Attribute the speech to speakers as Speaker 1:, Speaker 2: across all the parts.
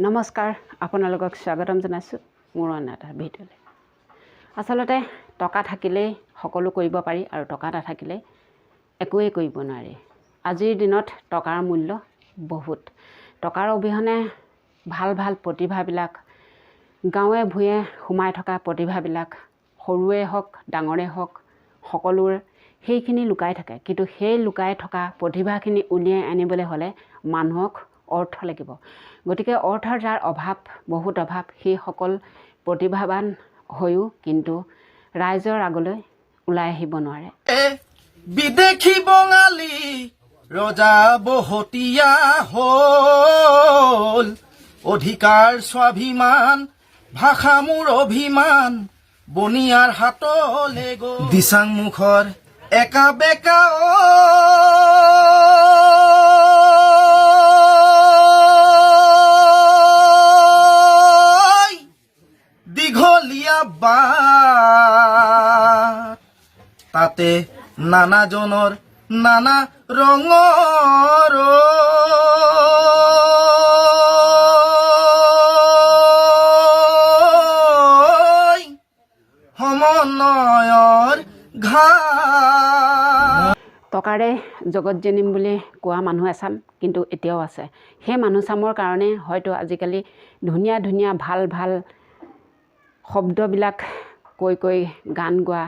Speaker 1: নমস্কাৰ, আপোনালোকক স্বাগতম জনাইছোঁ মোৰ অন্য এটা ভিডিঅ'লৈ। আচলতে টকা থাকিলেই সকলো কৰিব পাৰি আৰু টকা নাথাকিলে একোৱেই কৰিব নোৱাৰি। আজিৰ দিনত টকাৰ মূল্য বহুত। টকাৰ অবিহনে ভাল ভাল প্ৰতিভাবিলাক গাঁৱে ভূঞে সোমাই থকা প্ৰতিভাবিলাক সৰুৱে হওক ডাঙৰে হওক সকলোৰে সেইখিনি লুকাই থাকে। কিন্তু সেই লুকাই থকা প্ৰতিভাখিনি উলিয়াই আনিবলৈ হ'লে মানুহক অৰ্থ লাগিব। গতিকে অৰ্থৰ যাৰ অভাৱ, বহুত অভাৱ, সেইসকল প্ৰতিভাৱান হৈও কিন্তু ৰাইজৰ আগলৈ ওলাই আহিব নোৱাৰে।
Speaker 2: বিদেশী বঙালী ৰজা বহতীয়া হ'ল, অধিকাৰ স্বাভিমান ভাষা মোৰ অভিমান, বনিয়াৰ হাতলে গ'ল দিচাং মুখৰ একা বেকা দীঘলীয়া বাট, তাতে নানাজনৰ নানা ৰঙৰ সমন্বয়ৰ ঘাট।
Speaker 1: টকাৰে জগত জনিম বুলি কোৱা মানুহ এচাম কিন্তু এতিয়াও আছে। সেই মানুহচামৰ কাৰণে হয়তো আজিকালি ধুনীয়া ধুনীয়া ভাল ভাল শব্দবিলাক কৈ কৈ গান গোৱা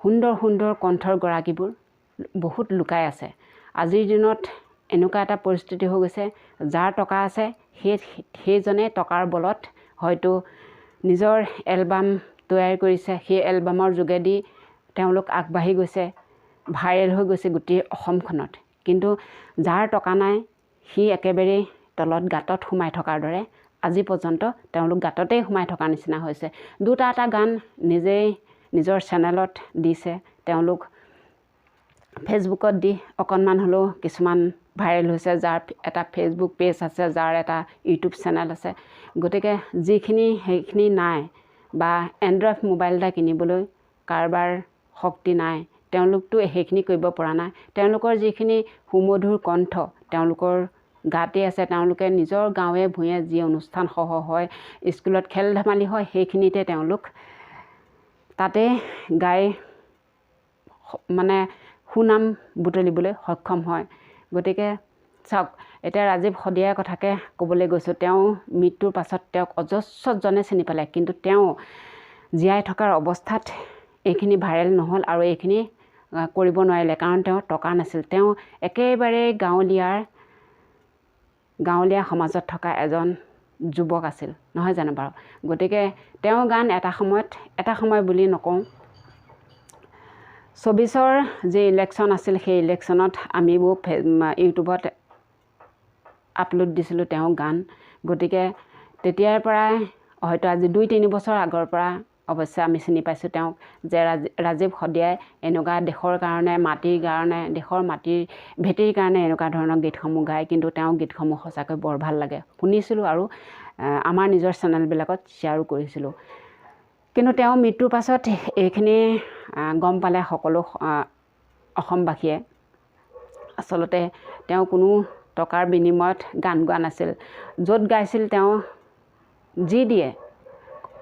Speaker 1: সুন্দৰ সুন্দৰ কণ্ঠৰ গৰাকীবোৰ বহুত লুকাই আছে। আজিৰ দিনত এনেকুৱা এটা পৰিস্থিতি হৈ গৈছে, যাৰ টকা আছে সেইজনে টকাৰ বলত হয়তো নিজৰ এলবাম তৈয়াৰ কৰিছে। সেই এলবামৰ যোগেদি তেওঁলোক আগবাঢ়ি গৈছে, ভাইৰেল হৈ গৈছে গোটেই অসমখনত। কিন্তু যাৰ টকা নাই সি একেবাৰেই তলত গাঁতত সোমাই থকাৰ দৰে আজি পৰ্যন্ত তেওঁলোক গাঁততেই সোমাই থকাৰ নিচিনা হৈছে। দুটা এটা গান নিজেই নিজৰ চেনেলত দিছে, তেওঁলোক ফেচবুকত দি অকণমান হ'লেও কিছুমান ভাইৰেল হৈছে, যাৰ এটা ফেচবুক পেজ আছে, যাৰ এটা ইউটিউব চেনেল আছে। গতিকে যিখিনি সেইখিনি নাই বা এণ্ড্ৰইড মোবাইল এটা কিনিবলৈ কাৰোবাৰ শক্তি নাই, তেওঁলোকতো সেইখিনি কৰিব পৰা নাই। তেওঁলোকৰ যিখিনি সুমধুৰ কণ্ঠ তেওঁলোকৰ গাতে আছে। তেওঁলোকে নিজৰ গাঁৱে ভূঞে যি অনুষ্ঠান সহ হয়, স্কুলত খেল ধেমালি হয়, সেইখিনিতে তেওঁলোক তাতে গাই মানে সুনাম বুটলিবলৈ সক্ষম হয়। গতিকে চাওক, এতিয়া ৰাজীৱ শদিয়াৰ কথাকে ক'বলৈ গৈছোঁ। তেওঁ মৃত্যুৰ পাছত তেওঁক অজস্ৰজনে চিনি পালে, কিন্তু তেওঁ জীয়াই থকাৰ অৱস্থাত এইখিনি ভাইৰেল নহ'ল আৰু এইখিনি কৰিব নোৱাৰিলে, কাৰণ তেওঁৰ টকা নাছিল। তেওঁ একেবাৰে গাঁৱলীয়া সমাজত থকা এজন যুৱক আছিল, নহয় জানো বাৰু? গতিকে তেওঁৰ গান এটা সময় বুলি নকওঁ, 24ৰ যি ইলেকশ্যন আছিল সেই ইলেকশ্যনত আমিবোৰ ইউটিউবত আপলোড দিছিলোঁ তেওঁৰ গান। গতিকে তেতিয়াৰ পৰাই হয়তো আজি 2-3 বছৰ আগৰ পৰা অৱশ্যে আমি চিনি পাইছোঁ তেওঁক, যে ৰাজীৱ শদিয়াই এনেকুৱা দেশৰ কাৰণে, মাটিৰ কাৰণে, দেশৰ মাটিৰ ভেটিৰ কাৰণে এনেকুৱা ধৰণৰ গীতসমূহ গায়। কিন্তু তেওঁৰ গীতসমূহ সঁচাকৈ বৰ ভাল লাগে, শুনিছিলোঁ আৰু আমাৰ নিজৰ চেনেলবিলাকত শ্বেয়াৰো কৰিছিলোঁ। কিন্তু তেওঁ মৃত্যুৰ পাছত এইখিনি গম পালে সকলো অসমবাসীয়ে। আচলতে তেওঁ কোনো টকাৰ বিনিময়ত গান গোৱা নাছিল। য'ত গাইছিল তেওঁ যি দিয়ে,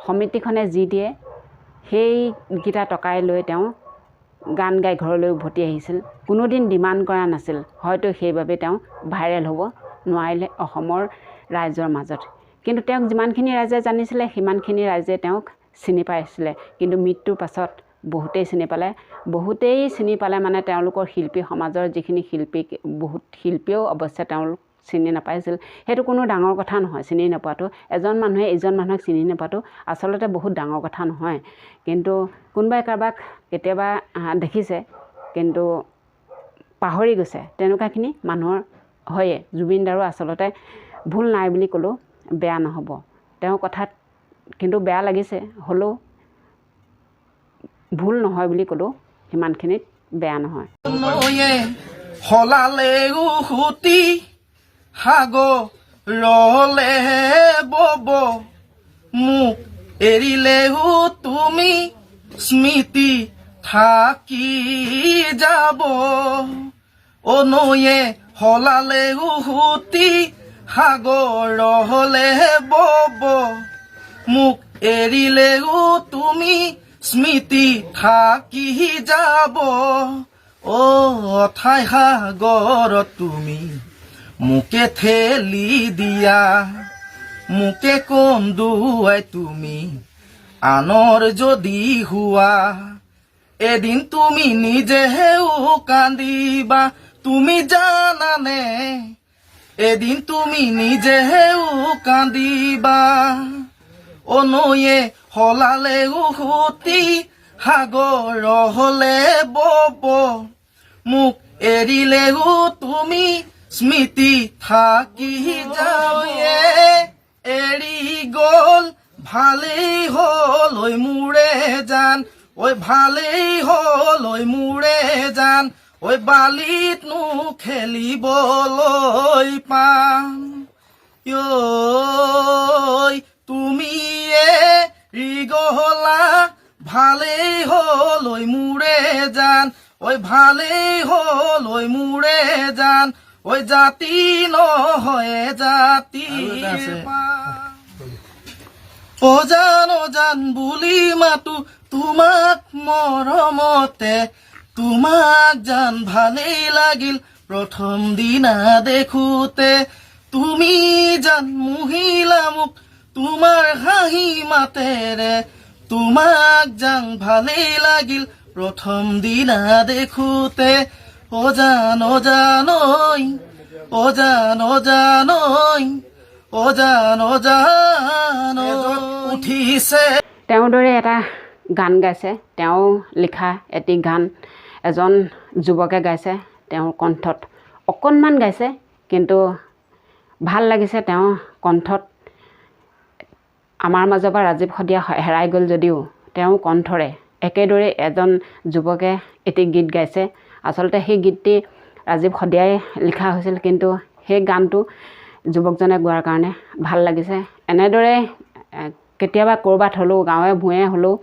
Speaker 1: সমিতিখনে যি দিয়ে সেইকেইটা টকাই লৈ তেওঁ গান গাই ঘৰলৈ উভতি আহিছিল। কোনোদিন ডিমাণ্ড কৰা নাছিল। হয়তো সেইবাবে তেওঁ ভাইৰেল হ'ব নোৱাৰিলে অসমৰ ৰাইজৰ মাজত। কিন্তু তেওঁক যিমানখিনি ৰাইজে জানিছিলে সিমানখিনি ৰাইজে তেওঁক চিনি পাইছিলে। কিন্তু মৃত্যুৰ পাছত বহুতেই চিনি পালে মানে তেওঁলোকৰ শিল্পী সমাজৰ যিখিনি শিল্পী, বহুত শিল্পীয়েও অৱশ্যে তেওঁলোক চিনি নাপাইছিল। সেইটো কোনো ডাঙৰ কথা নহয়, চিনি নোপোৱাটো। এজন মানুহে ইজন মানুহক চিনি নোপোৱাটো আচলতে বহুত ডাঙৰ কথা নহয়। কিন্তু কোনোবাই কাৰোবাক কেতিয়াবা দেখিছে কিন্তু পাহৰি গৈছে, তেনেকুৱাখিনি মানুহৰ হয়ে। জুবিন দাৰো আচলতে ভুল নাই বুলি ক'লেও বেয়া নহ'ব। তেওঁৰ কথাত কিন্তু বেয়া লাগিছে, হ'লেও ভুল নহয় বুলি ক'লেও সিমানখিনিত বেয়া নহয়।
Speaker 2: সলালে উহুতি সাগৰলে বব, মোক এৰিলেও তুমি স্মৃতি থাকি যাব। অনয়ে সলালে উহুতি সাগৰলে বব মোক এৰিলেও তুমি স্মৃতি থাকি যাব ঠাই সাগৰত তুমি মোকে ঠেলি দিয়া মোকে কন্দুৱাই তুমি আনৰ যদি হোৱা এদিন তুমি নিজেও কান্দিবা তুমি জানানে এদিন তুমি নিজেও কান্দিবা নৈয়ে সলালেও সুতি সাগৰলে বব মোক এৰিলেও তুমি স্মৃতি থাকি যায়ে এৰি গ'ল ভালেই হ'ল ঐ মোৰে জান ভালেই হ'ল ঐ মোৰে জান বালিতনো খেলিবলৈ পাম তুমি এৰি গ'লা ভালেই হ'ল ঐ মোৰে জান ভালেই হ'ল ঐ মোৰে জান জাতি নহয় জাতি জান জান বুলি মাতো তোমাক মৰমতে তোমাক জান ভালেই লাগিল প্ৰথম দিনা দেখোতে তুমি জান মুহিলা মোক তোমাৰ হাঁহি মাতেৰে তোমাক জান ভালেই লাগিল প্ৰথম দিনা দেখোতে জান জানৈ জান জানৈ জান জানৈ উঠিছে
Speaker 1: তেওঁৰ দৰে এটা গান গাইছে তেওঁ লিখা এটি গান এজন যুৱকে গাইছে তেওঁৰ কণ্ঠত অকণমান গাইছে কিন্তু ভাল লাগিছে তেওঁৰ কণ্ঠত আমাৰ মাজৰ পৰা ৰাজীৱ শদিয়া হেৰাই গ'ল যদিও তেওঁ কণ্ঠৰে একেদৰে এজন যুৱকে এটি গীত গাইছে আচলতে সেই গীতটি ৰাজীৱ শদিয়াই লিখা হৈছিল কিন্তু সেই গানটো যুৱকজনে গোৱাৰ কাৰণে ভাল লাগিছে এনেদৰে কেতিয়াবা ক'ৰবাত হ'লেও গাঁৱে ভূঞে হ'লেও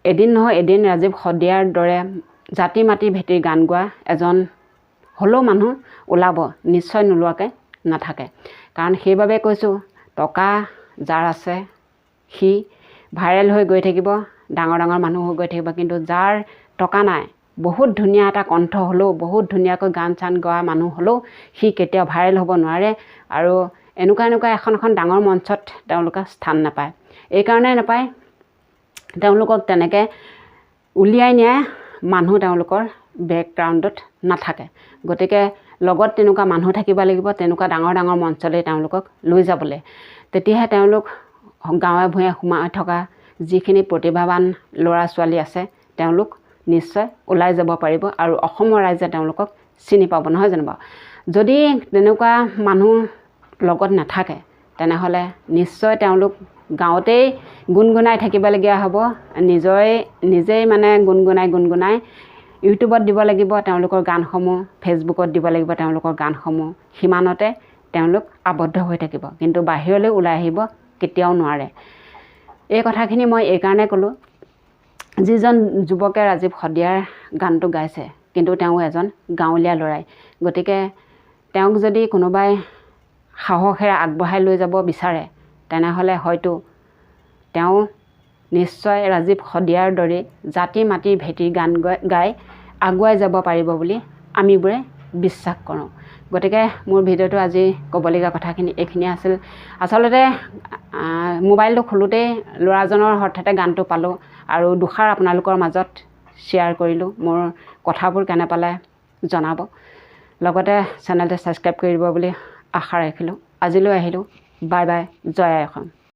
Speaker 1: এদিন নহয় এদিন ৰাজীৱ শদিয়াৰ দৰে জাতি মাতি ভেটিৰ গান গোৱা এজন হ'লেও মানুহ ওলাব নিশ্চয় নোলোৱাকৈ নাথাকে কাৰণ সেইবাবে কৈছোঁ টকা যাৰ আছে সি ভাইৰেল হৈ গৈ থাকিব ডাঙৰ ডাঙৰ মানুহ হৈ গৈ থাকিব কিন্তু যাৰ টকা নাই বহুত ধুনীয়া এটা কণ্ঠ হ'লেও বহুত ধুনীয়াকৈ গান চান গোৱা মানুহ হ'লেও সি কেতিয়াও ভাইৰেল হ'ব নোৱাৰে আৰু এনেকুৱা এখন ডাঙৰ মঞ্চত তেওঁলোকে স্থান নাপায় এইকাৰণে নাপায় তেওঁলোকক তেনেকৈ উলিয়াই নিয়া মানুহ তেওঁলোকৰ বেকগ্ৰাউণ্ডত নাথাকে গতিকে লগত তেনেকুৱা মানুহ থাকিব লাগিব তেনেকুৱা ডাঙৰ ডাঙৰ মঞ্চলৈ তেওঁলোকক লৈ যাবলৈ তেতিয়াহে তেওঁলোক গাঁৱে ভূঞে সোমাই থকা যিখিনি প্ৰতিভাৱান ল'ৰা ছোৱালী আছে তেওঁলোক নিশ্চয় ওলাই যাব পাৰিব আৰু অসমৰ ৰাইজে তেওঁলোকক চিনি পাব নহয় জানো বাৰু যদি তেনেকুৱা মানুহ লগত নাথাকে তেনেহ'লে নিশ্চয় তেওঁলোক গাঁৱতেই গুণগুণাই থাকিবলগীয়া হ'ব নিজেই মানে গুণগুণাই ইউটিউবত দিব লাগিব তেওঁলোকৰ গানসমূহ ফেচবুকত দিব লাগিব তেওঁলোকৰ গানসমূহ সিমানতে তেওঁলোক আবদ্ধ হৈ থাকিব কিন্তু বাহিৰলৈ ওলাই আহিব কেতিয়াও নোৱাৰে এই কথাখিনি মই এইকাৰণে ক'লোঁ যিজন যুৱকে ৰাজীৱ শদিয়াৰ গানটো গাইছে কিন্তু তেওঁ এজন গাঁৱলীয়া ল'ৰাই গতিকে তেওঁক যদি কোনোবাই সাহসেৰে আগবঢ়াই লৈ যাব বিচাৰে তেনেহ'লে হয়তো তেওঁ নিশ্চয় ৰাজীৱ শদিয়াৰ দৰে জাতি মাটি ভেটিৰ গান গাই আগুৱাই যাব পাৰিব বুলি আমিবোৰে বিশ্বাস কৰোঁ গতিকে মোৰ ভিডিঅ'টো আজি ক'বলগীয়া কথাখিনি এইখিনিয়ে আছিল আচলতে মোবাইলটো খোলোতেই ল'ৰাজনৰ হঠাতে গানটো পালোঁ আৰু দুষাৰ আপোনালোকৰ মাজত শ্বেয়াৰ কৰিলোঁ মোৰ কথাবোৰ কেনে পালে জনাব লগতে চেনেলটো ছাবস্ক্ৰাইব কৰি দিব বুলি আশা ৰাখিলোঁ আজিলৈ আহিলোঁ বাই বাই জয় আই অসম